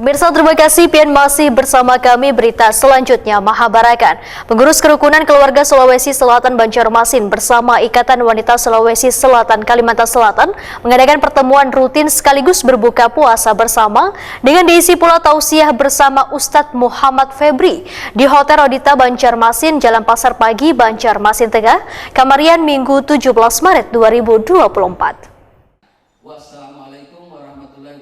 Pemirsa, terima kasih pian masih bersama kami. Berita selanjutnya, Mahabarakan. Pengurus Kerukunan Keluarga Sulawesi Selatan Banjarmasin bersama Ikatan Wanita Sulawesi Selatan Kalimantan Selatan mengadakan pertemuan rutin sekaligus berbuka puasa bersama dengan diisi pula tausiah bersama Ustadz Muhammad Febri di Hotel Rodita Banjarmasin, Jalan Pasar Pagi, Banjarmasin Tengah, Kamarian Minggu 17 Maret 2024.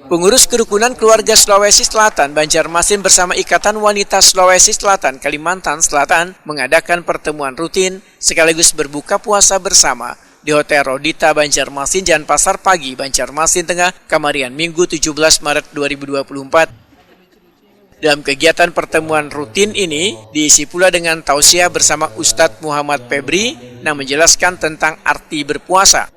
Pengurus Kerukunan Keluarga Sulawesi Selatan Banjarmasin bersama Ikatan Wanita Sulawesi Selatan Kalimantan Selatan mengadakan pertemuan rutin sekaligus berbuka puasa bersama di Hotel Rodita Banjarmasin, Jalan Pasar Pagi, Banjarmasin Tengah, Kamarian Minggu 17 Maret 2024. Dalam kegiatan pertemuan rutin ini diisi pula dengan tausiah bersama Ustadz Muhammad Febri yang menjelaskan tentang arti berpuasa.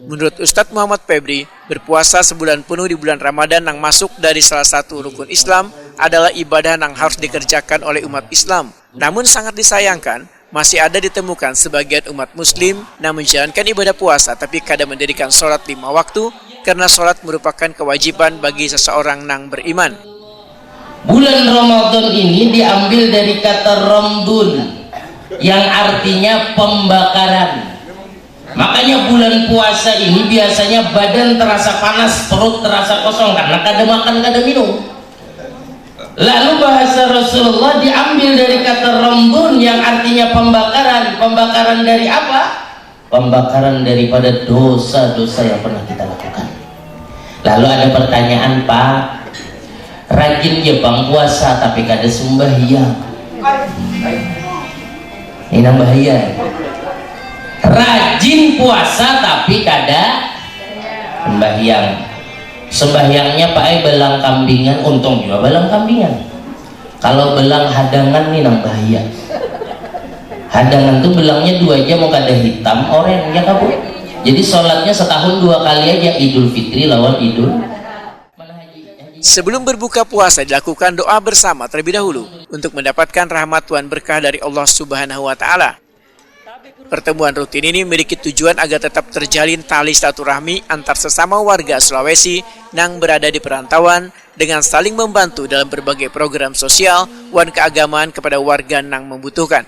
Menurut Ustadz Muhammad Febri, berpuasa sebulan penuh di bulan Ramadan yang masuk dari salah satu rukun Islam adalah ibadah yang harus dikerjakan oleh umat Islam. Namun sangat disayangkan, masih ada ditemukan sebagian umat Muslim yang menjalankan ibadah puasa tapi kadang mendirikan sholat 5 waktu karena sholat merupakan kewajiban bagi seseorang yang beriman. Bulan Ramadan ini diambil dari kata Ramdun yang artinya pembakaran. Makanya bulan puasa ini biasanya badan terasa panas, perut terasa kosong karena kada makan, kada minum. Lalu bahasa Rasulullah diambil dari kata Ramdun yang artinya pembakaran. Pembakaran dari apa? Pembakaran daripada dosa-dosa yang pernah kita lakukan. Lalu ada pertanyaan, Pak, rajin ya bang puasa tapi kada sembahyang. Ini nang bahaya. Rajin puasa tapi kada sembahyang. Sembahyangnya Pak belang kambingan, untung juga belang kambingan. Kalau belang hadangan nih nang bahaya. Hadangan tuh belangnya 2 jam mau kada hitam oranye ya kabu. Jadi sholatnya setahun 2 kali aja, Idul Fitri lawan Idul. Sebelum berbuka puasa dilakukan doa bersama terlebih dahulu untuk mendapatkan rahmat Tuhan berkah dari Allah Subhanahu wa Ta'ala. Pertemuan rutin ini memiliki tujuan agar tetap terjalin tali silaturahmi antar sesama warga Sulawesi yang berada di perantauan dengan saling membantu dalam berbagai program sosial dan keagamaan kepada warga yang membutuhkan.